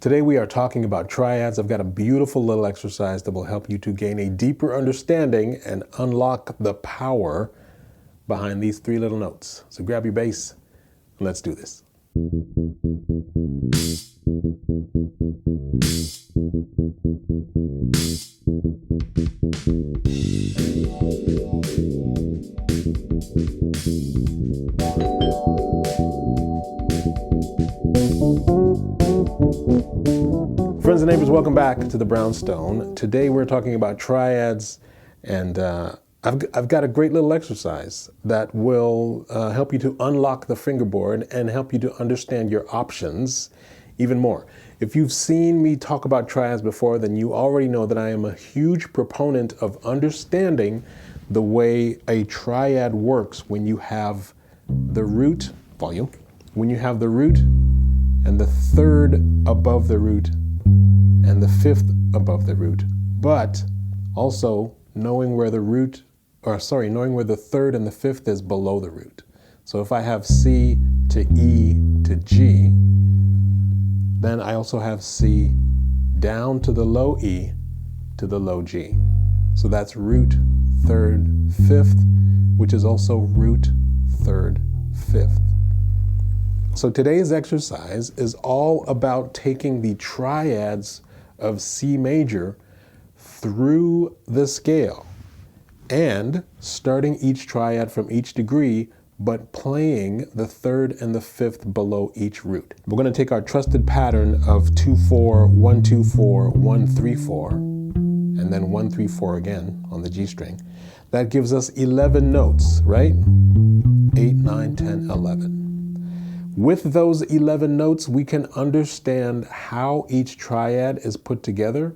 Today we are talking about triads. I've got a beautiful little exercise that will help you to gain a deeper understanding and unlock the power behind these three little notes. So grab your bass and let's do this. Friends and neighbors, welcome back to the Brownstone. Today we're talking about triads, and I've got a great little exercise that will help you to unlock the fingerboard and help you to understand your options even more. If you've seen me talk about triads before, then you already know that I am a huge proponent of understanding the way a triad works when you have the root, when you have the root and the third above the root and the fifth above the root, but also knowing where the knowing where the third and the fifth is below the root. So if I have C to E to G, then I also have C down to the low E to the low G. So that's root, third, fifth, which is also root, third, fifth. So today's exercise is all about taking the triads of C major through the scale and starting each triad from each degree, but playing the third and the fifth below each root. We're going to take our trusted pattern of 2-4, 1-2-4, 1-3-4, and then 1-3-4 again on the G string. That gives us 11 notes, right? 8, 9, 10, 11. With those 11 notes, we can understand how each triad is put together.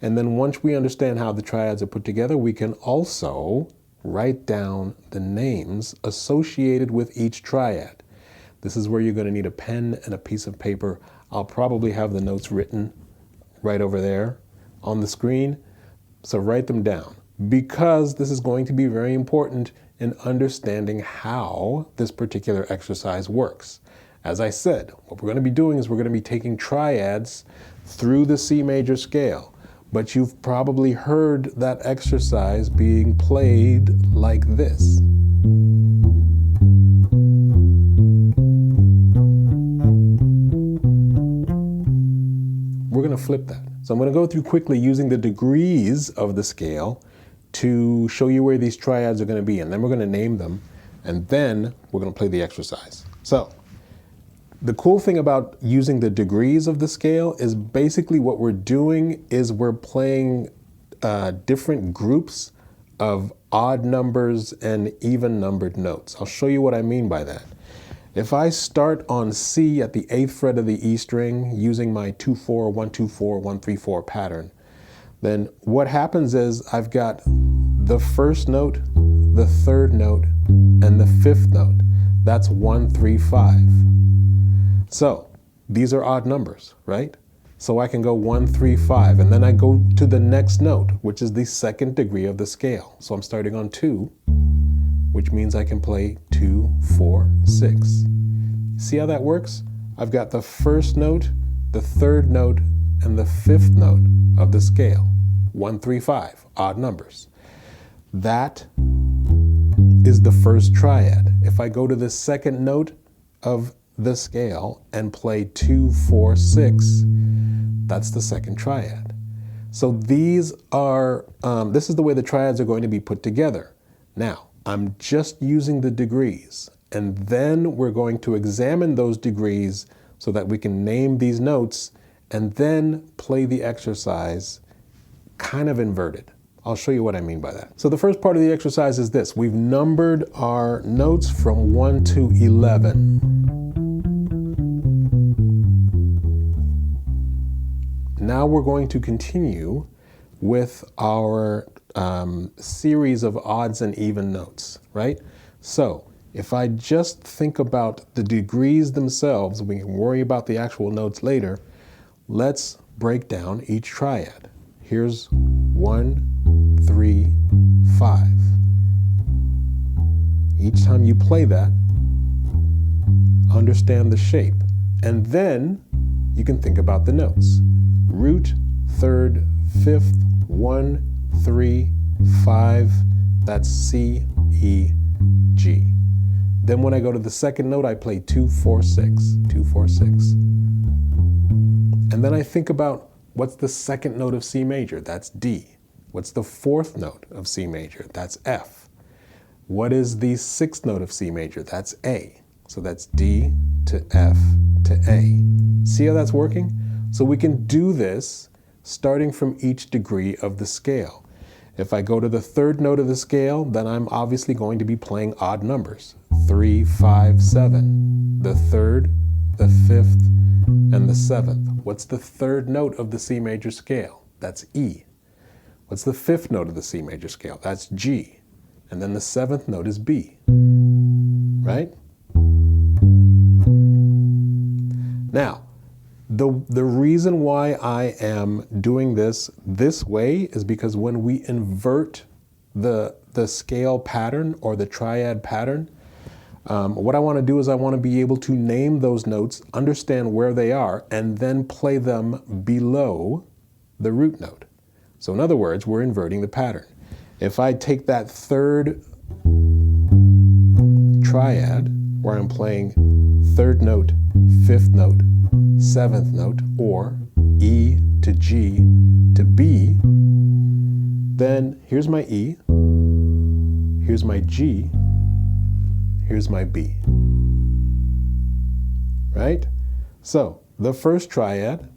And then once we understand how the triads are put together, we can also write down the names associated with each triad. This is where you're going to need a pen and a piece of paper. I'll probably have the notes written right over there on the screen. So write them down, because this is going to be very important in understanding how this particular exercise works. As I said, what we're going to be doing is we're going to be taking triads through the C major scale. But you've probably heard that exercise being played like this. We're going to flip that. So I'm going to go through quickly using the degrees of the scale to show you where these triads are going to be, and then we're going to name them, and then we're going to play the exercise. So the cool thing about using the degrees of the scale is basically what we're doing is we're playing different groups of odd numbers and even numbered notes. I'll show you what I mean by that. If I start on C at the 8th fret of the E string using my 2-4, 1-2-4, 1-3-4 pattern, then what happens is I've got the first note, the third note, and the fifth note. That's 1, 3, 5. So these are odd numbers, right? So I can go 1, 3, 5, and then I go to the next note, which is the second degree of the scale. So I'm starting on 2, which means I can play 2, 4, 6. See how that works? I've got the first note, the third note, and the fifth note of the scale. 1, 3, 5, odd numbers. That is the first triad. If I go to the second note of the scale and play 2, 4, 6, that's the second triad. So these are, this is the way the triads are going to be put together. Now, I'm just using the degrees, and then we're going to examine those degrees so that we can name these notes and then play the exercise kind of inverted. I'll show you what I mean by that. So the first part of the exercise is this. We've numbered our notes from 1 to 11. Now we're going to continue with our series of odds and even notes, right? So if I just think about the degrees themselves, we can worry about the actual notes later. Let's break down each triad. Here's 1, 3, 5. Each time you play that, understand the shape. And then you can think about the notes. Root, third, fifth, 1, 3, 5, that's C, E, G. Then when I go to the second note, I play 2, 4, 6, 2, 4, 6. And then I think about what's the second note of C major? That's D. What's the fourth note of C major? That's F. What is the sixth note of C major? That's A. So that's D to F to A. See how that's working? So we can do this starting from each degree of the scale. If I go to the third note of the scale, then I'm obviously going to be playing odd numbers. 3, 5, 7. The third, the fifth, and the seventh. What's the third note of the C major scale? That's E. What's the fifth note of the C major scale? That's G. And then the seventh note is B. Right? Now, the reason why I am doing this way is because when we invert the scale pattern or the triad pattern, what I want to do is I want to be able to name those notes, understand where they are, and then play them below the root note. So in other words, we're inverting the pattern. If I take that third triad, where I'm playing third note, fifth note, seventh note, or E to G to B, then here's my E, here's my G, here's my B. Right? So the first triad,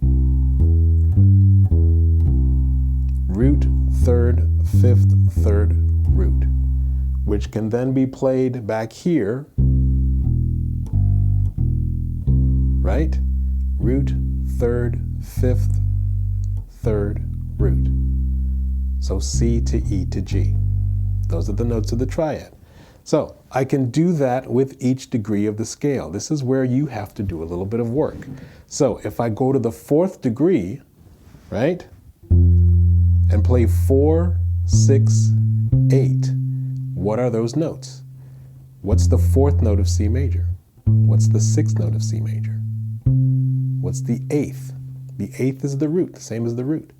root, third, fifth, third, root, which can then be played back here, right? Root, third, fifth, third, root. So C to E to G. Those are the notes of the triad. So I can do that with each degree of the scale. This is where you have to do a little bit of work. So if I go to the fourth degree, right, and play 4, 6, 8, what are those notes? What's the fourth note of C major? What's the sixth note of C major? What's the eighth? The eighth is the root, the same as the root.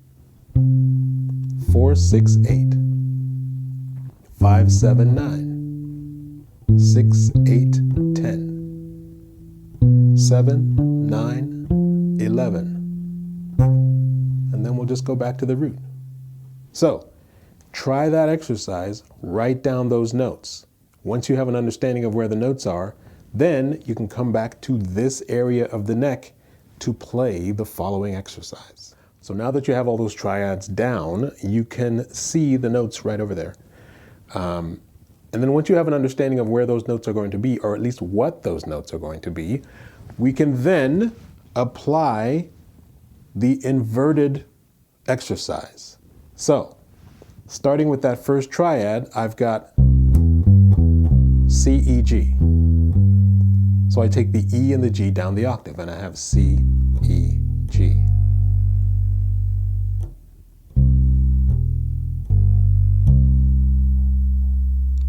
4, 6, 8. 5, 7, 9. 6, 8, 10. 7, 9, 11. And then we'll just go back to the root. So, try that exercise, write down those notes. Once you have an understanding of where the notes are, then you can come back to this area of the neck to play the following exercise. So now that you have all those triads down, you can see the notes right over there. And then once you have an understanding of where those notes are going to be, or at least what those notes are going to be, we can then apply the inverted exercise. So, starting with that first triad, I've got C, E, G. So I take the E and the G down the octave, and I have C, E, G.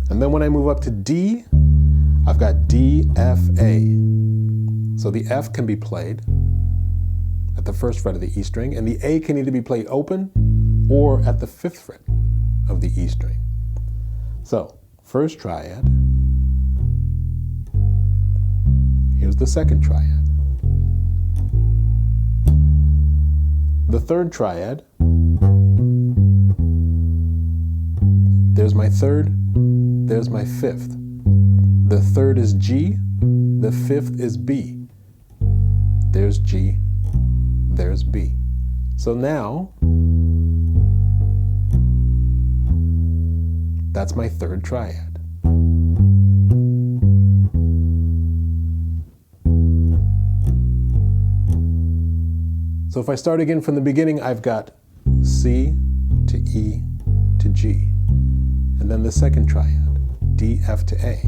And then when I move up to D, I've got D, F, A. So the F can be played at the first fret of the E string, and the A can either be played open or at the fifth fret of the E string. So, first triad. Here's the second triad. The third triad. There's my third, there's my fifth. The third is G, the fifth is B. There's G, there's B. So now, that's my third triad. So if I start again from the beginning, I've got C to E to G. And then the second triad, D, F to A.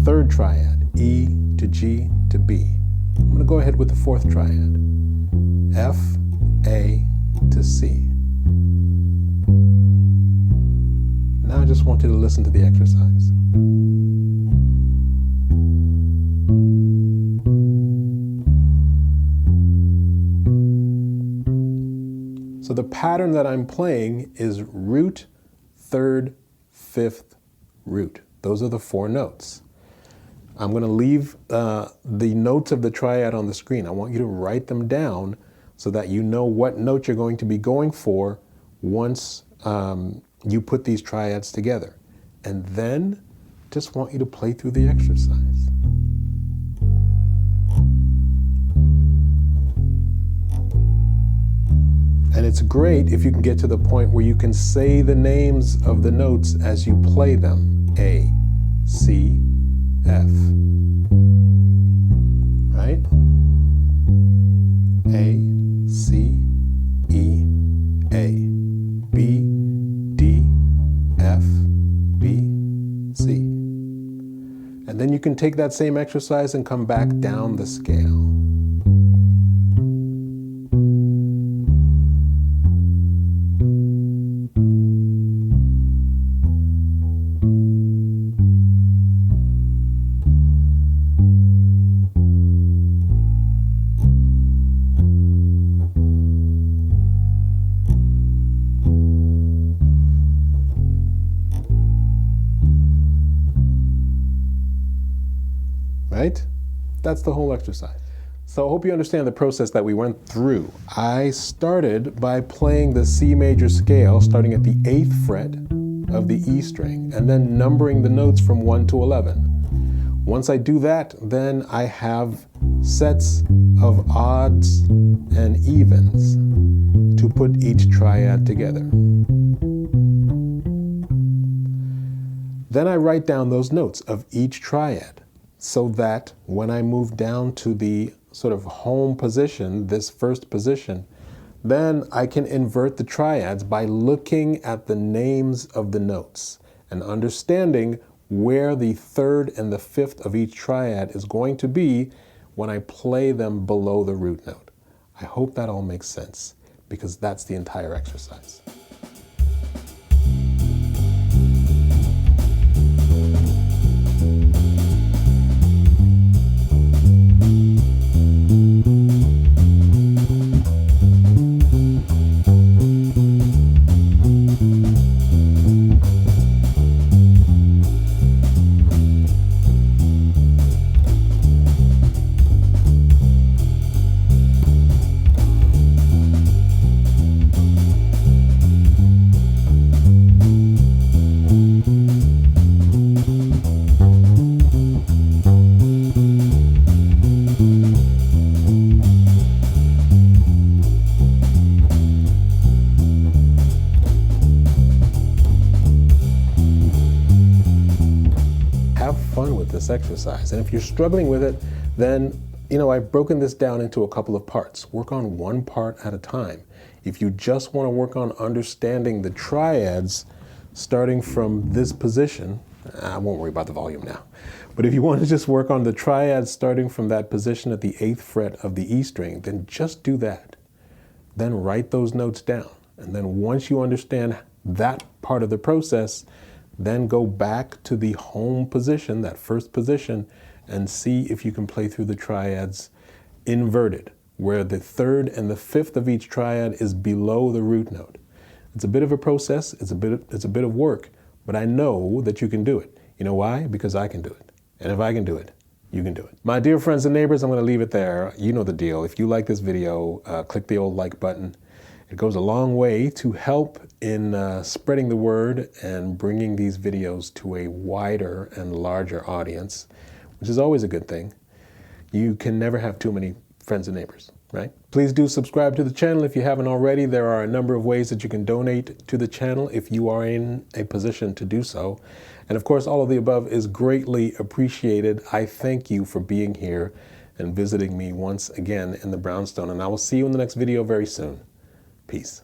Third triad, E to G to B. I'm going to go ahead with the fourth triad, F, A to C. Now I just want you to listen to the exercise. So the pattern that I'm playing is root, third, fifth, root. Those are the 4 notes. I'm going to leave the notes of the triad on the screen. I want you to write them down so that you know what note you're going to be going for once you put these triads together. And then just want you to play through the exercise. And it's great if you can get to the point where you can say the names of the notes as you play them. A, C, F. Right? A, C, E, A. B, D, F, B, C. And then you can take that same exercise and come back down the scale. Right? That's the whole exercise. So I hope you understand the process that we went through. I started by playing the C major scale, starting at the 8th fret of the E string, and then numbering the notes from 1 to 11. Once I do that, then I have sets of odds and evens to put each triad together. Then I write down those notes of each triad, so that when I move down to the sort of home position, this first position, then I can invert the triads by looking at the names of the notes and understanding where the 3rd and the 5th of each triad is going to be when I play them below the root note. I hope that all makes sense, because that's the entire exercise. This exercise. And if you're struggling with it, then, I've broken this down into a couple of parts. Work on one part at a time. If you just want to work on understanding the triads starting from this position, I won't worry about the volume now. But if you want to just work on the triads starting from that position at the 8th fret of the E string, then just do that. Then write those notes down. And then once you understand that part of the process, then go back to the home position, that first position, and see if you can play through the triads inverted, where the 3rd and the 5th of each triad is below the root note. It's a bit of a process, it's a bit of work, but I know that you can do it. You know why? Because I can do it. And if I can do it, you can do it. My dear friends and neighbors, I'm going to leave it there. You know the deal. If you like this video, click the old like button. It goes a long way to help in spreading the word and bringing these videos to a wider and larger audience, which is always a good thing. You can never have too many friends and neighbors, right? Please do subscribe to the channel if you haven't already. There are a number of ways that you can donate to the channel if you are in a position to do so. And of course, all of the above is greatly appreciated. I thank you for being here and visiting me once again in the brownstone. And I will see you in the next video very soon. Peace.